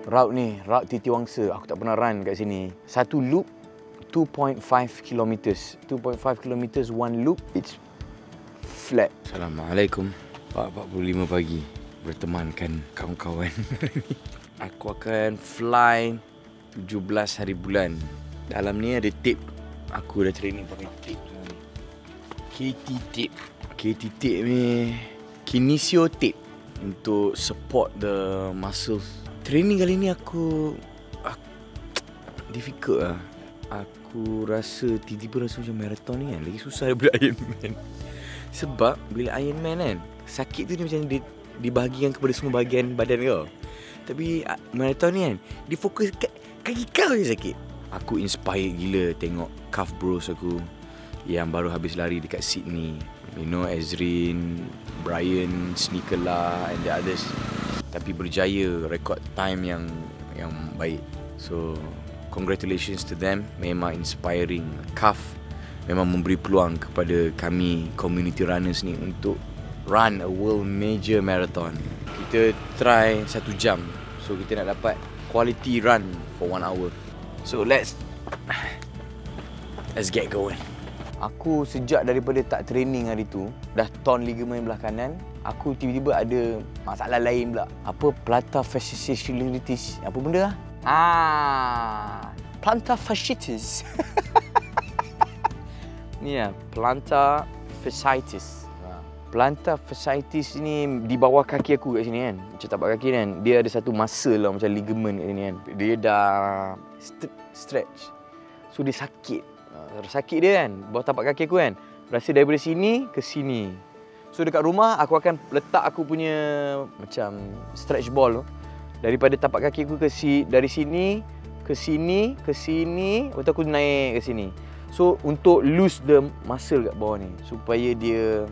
Route Titiwangsa. Aku tak pernah run kat sini. Satu loop 2.5 kilometers. 2.5 kilometers one loop. It's flat. Assalamualaikum. 4:45 pagi. Bertemankan kawan-kawan. Aku akan fly 17 hari bulan. Dalam ni ada tip. Aku dah training pakai tip ni. KT tip. KT tip ni kinesio tip untuk support the muscles. Training kali ni aku difficult lah. Aku rasa tiba-tiba rasa macam marathon ni kan. Lagi susah daripada Ironman. Sebab bila Ironman kan, sakit tu dia macam dibahagikan kepada semua bahagian badan kau. Tapi marathon ni kan, dia fokus kat kaki kau je sakit. Aku inspired gila tengok calf bros aku yang baru habis lari dekat Sydney. You know, Ezrin, Brian, Sneakerla and the others. Tapi berjaya rekod time yang baik. So, congratulations to them. Memang inspiring. CAF memang memberi peluang kepada kami community runners ni untuk run a world major marathon. Kita try 1 jam. So, kita nak dapat quality run for 1 hour. So, let's get going. Aku sejak daripada tak training hari tu, dah torn ligamen belah kanan. Aku tiba-tiba ada masalah lain pula. Apa? Plantar fasciitis. Apa benda lah? Plantar fasciitis. Ni lah, plantar fasciitis. Plantar fasciitis ni di bawah kaki aku kat sini kan. Macam tapak kaki kan. Dia ada satu muscle lah macam ligamen kat sini kan. Dia dah stretch. So dia sakit. Sakit dia kan, bawah tapak kaki aku kan. Rasa daripada sini ke sini. So dekat rumah aku akan letak aku punya macam stretch ball tu daripada tapak kaki aku dari sini ke sini ke sini, lepas tu aku naik ke sini. So untuk loose the muscle kat bawah ni supaya dia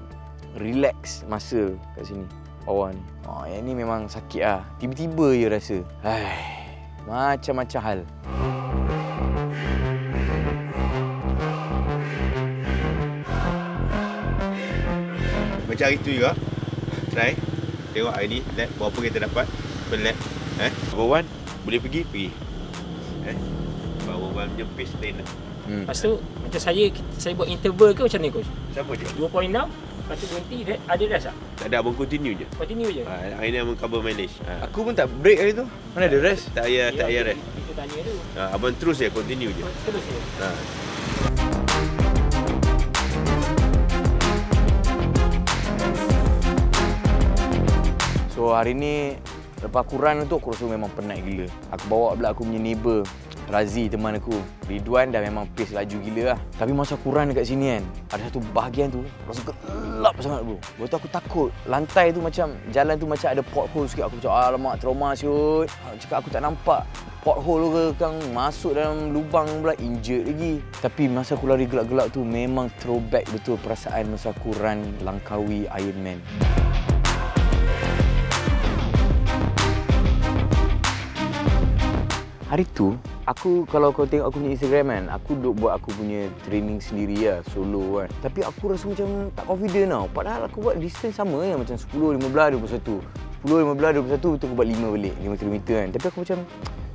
relax muscle kat sini bawah ni. Yang ni memang sakit lah. Tiba-tiba je rasa. Macam-macam hal. Macam hari tu juga, try tengok hari ni lap berapa kita dapat per lap. Number 1 boleh pergi. Bawa punya pace lain lah. Lepas tu macam saya buat interval ke macam ni coach? Siapa je? 2.6, lepas tu berhenti, ada rest tak? Tak ada, abang continue je. Continue je? Hari ni abang cover mileage. Aku pun tak break hari tu. Mana ada rest? Tak payah rest. Kita tanya tu. Abang terus je, continue je. Terus je? So hari ni lepas aku run tu aku rasa memang penat gila. Aku bawa pula aku punya neighbour Razi, teman aku. Ridwan dah memang pace laju gila lah. Tapi masa aku run dekat sini kan, ada satu bahagian tu rasa gelap sangat bro. Lepas tu aku takut. Lantai tu macam, jalan tu macam ada pothole sikit. Aku macam alamak trauma siut. Cakap aku tak nampak pothole ke kan, masuk dalam lubang pula, injured lagi. Tapi masa aku lari gelap-gelap tu memang throwback betul perasaan masa aku run Langkawi Ironman. Hari tu, kalau kau tengok aku punya Instagram kan, aku duk buat aku punya training sendiri lah, solo kan. Tapi aku rasa macam tak confident tau. Padahal aku buat distance sama je, macam 10, 15, 21. 10, 15, 21, betul aku buat 5 balik, 5 km kan. Tapi aku macam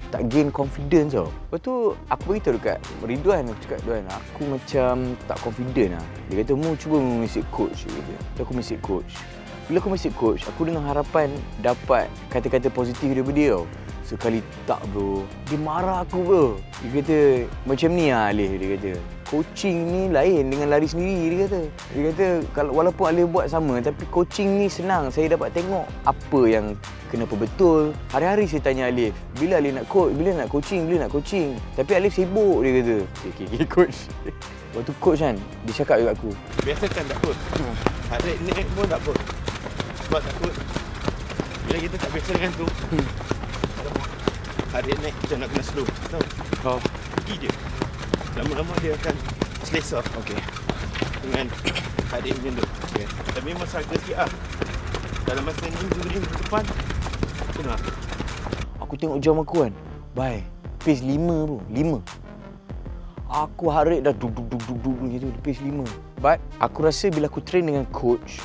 tak gain confidence tau. Lepas tu, aku beritahu dekat Ridwan, aku cakap, Ridwan, aku macam tak confident lah. Dia kata, mu cuba message coach. Dia kata. So, aku message coach. Bila aku message coach, aku dengan harapan dapat kata-kata positif daripada dia tau. Sekali tak bro, dia marah aku bro. Dia kata, macam ni lah Alif, dia kata. Coaching ni lain dengan lari sendiri, dia kata. Dia kata, kalau walaupun Alif buat sama, tapi coaching ni senang. Saya dapat tengok apa yang kenapa betul. Hari-hari saya tanya Alif, bila Alif nak coach, bila nak coaching. Tapi Alif sibuk, dia kata. Okay, coach. Waktu coach kan, dia cakap juga aku. Biasakan tak coach. Hari ni pun tak coach. Sebab takut, bila kita tak biasa dengan tu, hari naik kita nak kena slow. Tahu? Pergi je. Lama-lama dia akan selesa. Okey. Dengan hari macam tu. Okay. Tapi memang struggle sikit lah. Dalam masa ni, minggu depan, aku nak. Aku tengok jam aku kan. Bye. Pace 5 bro. 5. Aku heart rate dah duk macam tu. Pace 5. But aku rasa bila aku train dengan coach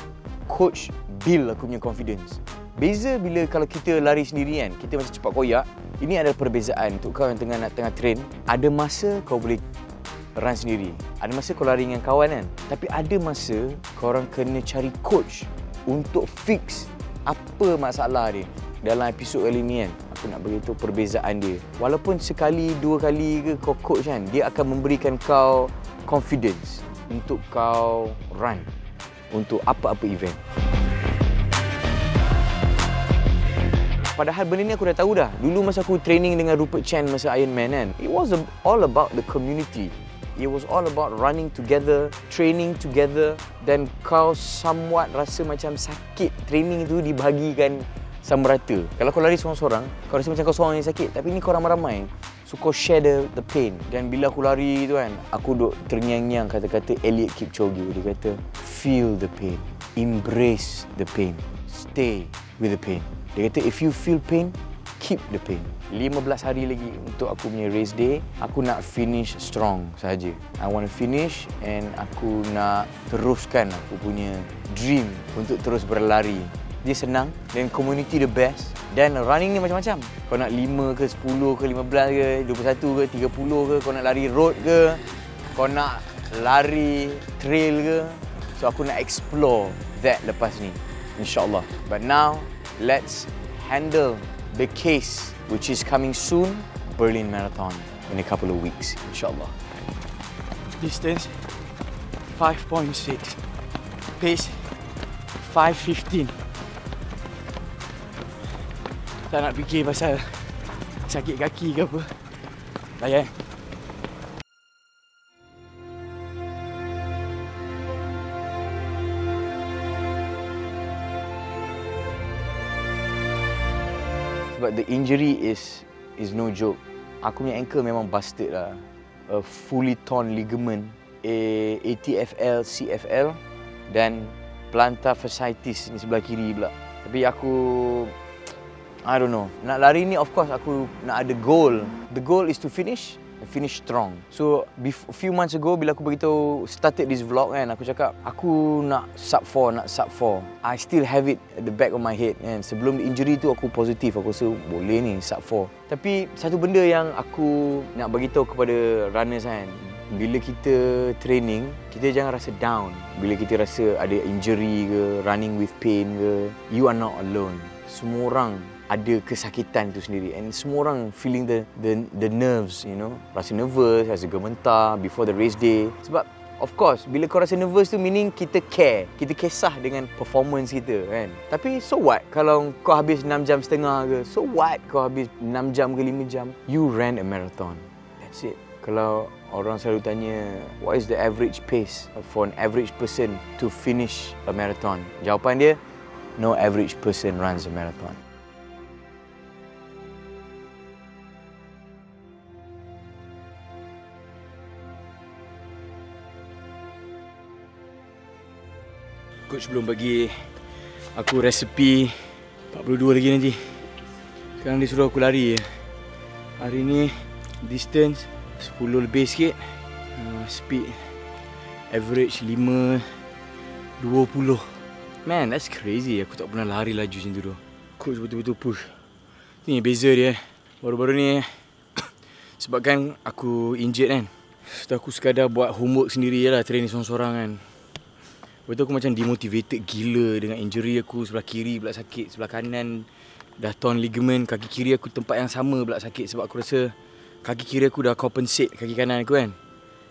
build aku punya confidence. Beza bila kalau kita lari sendiri kan, kita macam cepat koyak, Ini adalah perbezaan untuk kau yang tengah train. Ada masa kau boleh run sendiri. Ada masa kau lari dengan kawan kan. Tapi ada masa korang kena cari coach untuk fix apa masalah dia. Dalam episod kali ni kan, aku nak beritahu perbezaan dia. Walaupun sekali, dua kali ke kau coach kan, dia akan memberikan kau confidence untuk kau run untuk apa-apa event. Padahal benda ni aku dah tahu dah. Dulu masa aku training dengan Rupert Chen masa Ironman kan, it was all about the community. It was all about running together, training together, dan kau somewhat rasa macam sakit training tu dibahagikan sama rata. Kalau kau lari seorang-seorang, kau rasa macam kau seorang yang sakit, tapi ni kau ramai-ramai. So kau share the pain. Dan bila aku lari tu kan, aku duk terngiang-ngiang kata-kata Eliud Kipchoge. Dia kata, feel the pain, embrace the pain, stay with the pain. Dia kata, if you feel pain, keep the pain. 15 hari lagi untuk aku punya race day. Aku nak finish strong sahaja. I want to finish and aku nak teruskan aku punya dream untuk terus berlari. Dia senang dan community the best. Dan running ni macam-macam. Kau nak 5 ke 10 ke 15 ke 21 ke 30 ke. Kau nak lari road ke. Kau nak lari trail ke. So aku nak explore that lepas ni, InsyaAllah. But now, let's handle the case which is coming soon, Berlin Marathon, in a couple of weeks, InsyaAllah. Distance 5.6, pace 5:15. Tak nak fikir pasal sakit kaki ke apa. Layan. Sebab the injury is no joke. Aku punya ankle memang busted lah. A fully torn ligament, ATFL, CFL dan plantar fasciitis ni sebelah kiri pula. Tapi aku, I don't know. Nak lari ni of course aku nak ada goal. The goal is to finish strong. So a few months ago bila aku beritahu started this vlog kan, aku cakap aku nak sub 4. I still have it at the back of my head kan. Sebelum injury tu aku positif, aku rasa boleh ni sub 4. Tapi satu benda yang aku nak beritahu kepada runners kan, bila kita training, kita jangan rasa down. Bila kita rasa ada injury ke, running with pain ke, you are not alone. Semua orang ada kesakitan tu sendiri and semua orang feeling the nerves, you know. Rasa nervous, rasa gemetar before the race day. Sebab of course bila kau rasa nervous tu meaning kita care, kita kisah dengan performance kita kan. Tapi so what kalau kau habis 6 jam setengah ke? So what kau habis 6 jam ke 5 jam? You ran a marathon. That's it. Kalau orang selalu tanya what is the average pace for an average person to finish a marathon? Jawapan dia, no average person runs a marathon. Coach belum bagi aku resepi 42 lagi nanti. Sekarang dia suruh aku lari je. Hari ni distance 10 lebih sikit. Speed average 5:20. Man, that's crazy. Aku tak pernah lari laju macam tu tu. Coach betul-betul push. Ni beza dia. Baru-baru ni sebabkan aku injured kan. So aku sekadar buat homework sendiri je lah, training seorang-seorang kan. Betul aku macam demotivated gila dengan injury aku. Sebelah kiri pula sakit, sebelah kanan dah torn ligament, kaki kiri aku tempat yang sama pula sakit. Sebab aku rasa kaki kiri aku dah compensate kaki kanan aku kan.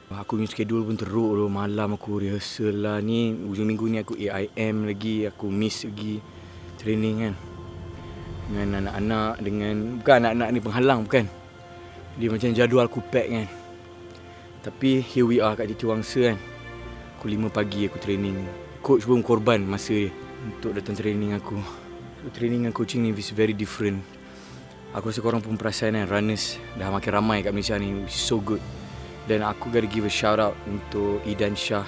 Aku punya schedule pun teruk tu. Malam aku rehearsal lah ni. Hujung minggu ni aku AIM lagi. Aku miss lagi training kan. Dengan anak-anak, bukan anak-anak ni penghalang bukan. Dia macam jadual aku pack kan. Tapi here we are kat Titi Wangsa kan. Pukul 5 pagi aku training. Coach pun korban masa dia untuk datang training aku. So, training dan coaching ni is very different. Aku rasa korang pun perasan kan, runners dah makin ramai kat Malaysia ni, which is so good. Dan aku gotta give a shout out untuk Idan Shah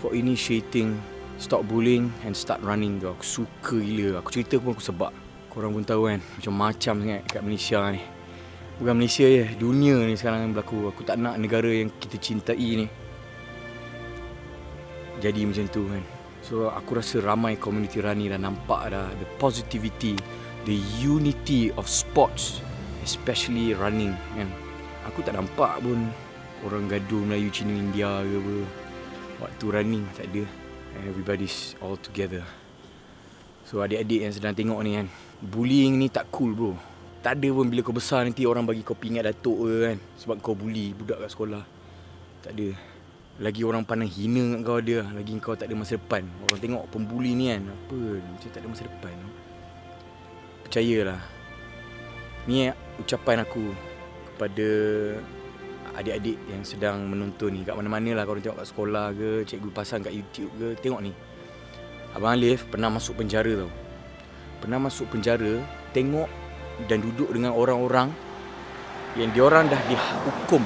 for initiating Stop Bullying and Start Running tu. Aku suka gila. Aku cerita pun aku sebab. Korang pun tahu kan, macam-macam sangat kat Malaysia ni. Bukan Malaysia je, dunia ni sekarang berlaku. Aku tak nak negara yang kita cintai ni jadi macam tu kan. So aku rasa ramai community running dah nampak dah the positivity, the unity of sports Especially running kan. Aku tak nampak pun orang gaduh Melayu, Cina, India ke apa. Waktu running tak ada. Everybody's all together. So adik-adik yang sedang tengok ni kan, bullying ni tak cool bro. Tak ada pun bila kau besar nanti orang bagi kau pingat datuk ke kan, sebab kau bully budak kat sekolah. Tak ada. Lagi orang pandang hina kat kau ada. Lagi kau tak ada masa depan. Orang tengok pembuli ni kan, apa macam tak ada masa depan. Percayalah, ni ucapan aku kepada adik-adik yang sedang menonton ni. Kat mana-mana lah korang tengok kat sekolah ke, cikgu pasang kat YouTube ke, tengok ni. Abang Alif pernah masuk penjara tau. Pernah masuk penjara, tengok dan duduk dengan orang-orang yang diorang dah dihukum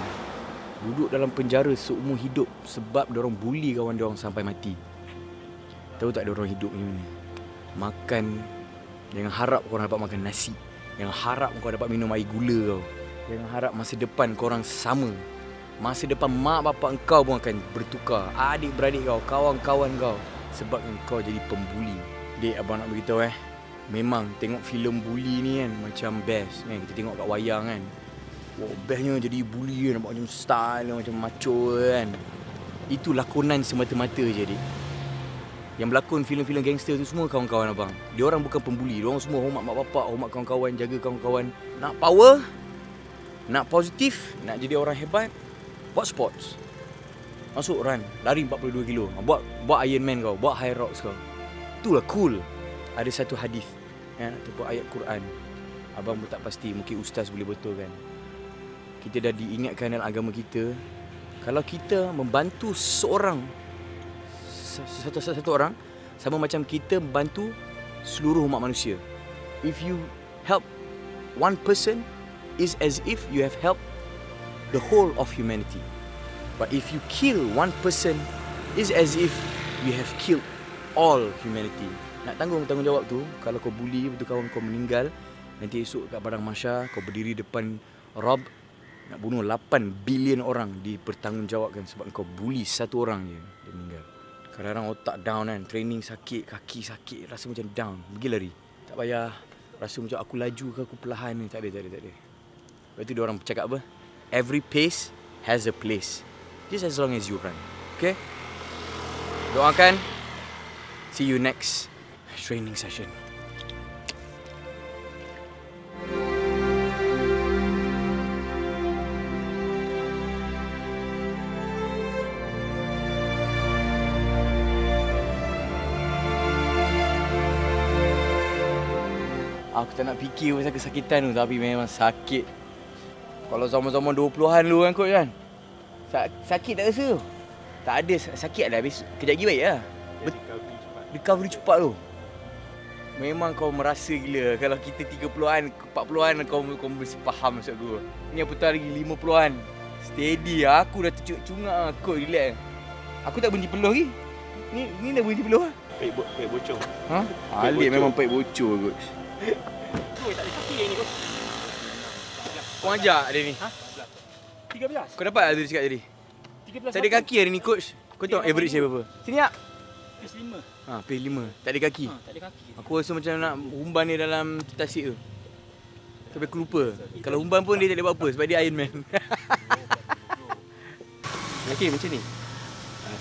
duduk dalam penjara seumur hidup sebab diorang bully kawan diorang sampai mati. Tahu tak diorang hidup macam mana? Makan, jangan harap korang dapat makan nasi. Jangan harap kau dapat minum air gula kau. Jangan harap masa depan korang sama. Masa depan mak bapak kau pun akan bertukar. Adik-beradik kau, kawan-kawan kau, sebab kau jadi pembuli. Dek, abang nak beritahu memang tengok filem bully ni kan macam best kan. Kita tengok kat wayang kan, wow, bestnya jadi bully kan, nampak macam style, macam macho kan. Itu lakonan semata-mata je dik. Yang berlakon filem-filem gangster tu semua kawan-kawan abang. Dia orang bukan pembuli, dia orang semua hormat mak bapak, hormat kawan-kawan, jaga kawan-kawan. Nak power, nak positif, nak jadi orang hebat, buat sports. Masuk run, lari 42 kilo. Buat Iron Man kau, buat High Rocks kau. Itulah cool. Ada satu hadis kan, ataupun ayat Quran. Abang pun tak pasti, mungkin ustaz boleh betulkan. Kita dah diingatkan dalam agama kita, kalau kita membantu satu orang, sama macam kita membantu seluruh umat manusia. If you help one person, is as if you have helped the whole of humanity. But if you kill one person, is as if you have killed all humanity. Nak tanggungjawab tu, kalau kau bully betul kawan kau meninggal, nanti esok kat padang mahsyar kau berdiri depan Rabb nak bunuh 8 bilion orang, dipertanggungjawabkan sebab kau bully satu orang je, dia meninggal. Kadang-kadang otak down kan, training sakit, kaki sakit, rasa macam down, pergi lari. Tak payah rasa macam aku laju ke aku perlahan ni, tak ada. Lepas tu dia orang cakap apa? Every pace has a place. Just as long as you run. Okay? Doakan. See you next training session. Aku tak nak fikir pasal kesakitan tu, tapi memang sakit. Kalau zaman-zaman 20-an dulu kan kot kan, sakit tak rasa. Tak ada sakit lah, habis kejap lagi baik lah. Recovery cepat tu. Memang kau merasa gila. Kalau kita 30-an, 40-an kau mesti faham maksud aku. Ni apatah lagi 50-an. Steady, aku dah tercungak kot, relax. Aku tak berhenti peluh lagi. Ni dah berhenti peluh lah. Paik bocor. Ha? Alik memang paik bocor kot. Kau tak ada kaki yang ni kau. Kau ajak dia ni. Ha? 13. Kau dapat lah tu dia cakap tadi. 13. Tak ada kaki hari ni coach. Kau tengok average dia berapa? Sini tak? Pace 5. Ha, pace 5. Tak ada kaki. Tak ada kaki. Aku rasa macam nak humban dia dalam tasik tu. Sampai aku lupa. Kalau humban pun dia tak boleh buat apa sebab dia Iron Man. Okey, macam ni.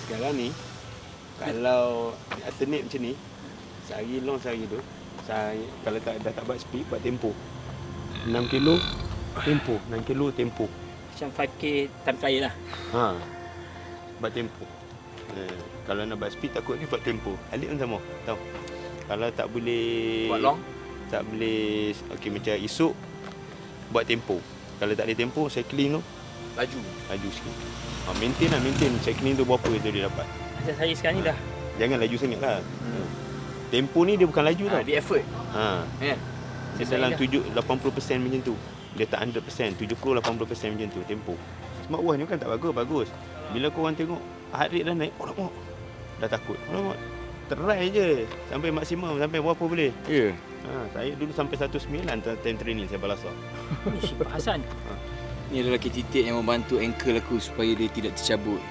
Sekarang ni, kalau alternate macam ni, sehari long sehari tu, kalau dah tak buat speed, buat tempo. 6 kilo, tempo. 6 kilo, tempo. Macam 5K time trial lah. Ha. Buat tempo. Kalau nak buat speed, takut ni buat tempo. Alik pun sama, tahu. Kalau tak boleh Buat long? Tak boleh, okey macam esok, buat tempo. Kalau tak ada tempo, cycling tu, laju sikit. Maintain cycling tu berapa tu dia dapat. Macam saya sekarang ni dah. Jangan laju sangat lah. Tempo ni dia bukan laju tau. Dia effort. Ha. Kan? Dia dalam 80% macam tu. Dia tak 100%, 70-80% macam tu tempo. Smartwatch ni kan tak bagus. Bila korang tengok heart rate dah naik, alamak, dah takut. Alamak, try je sampai maksimum, sampai berapa boleh. Ya. Saya dulu sampai 109 time training saya balasah. Ni Syifah Hasan. Ni adalah titik yang membantu ankle aku supaya dia tidak tercabut.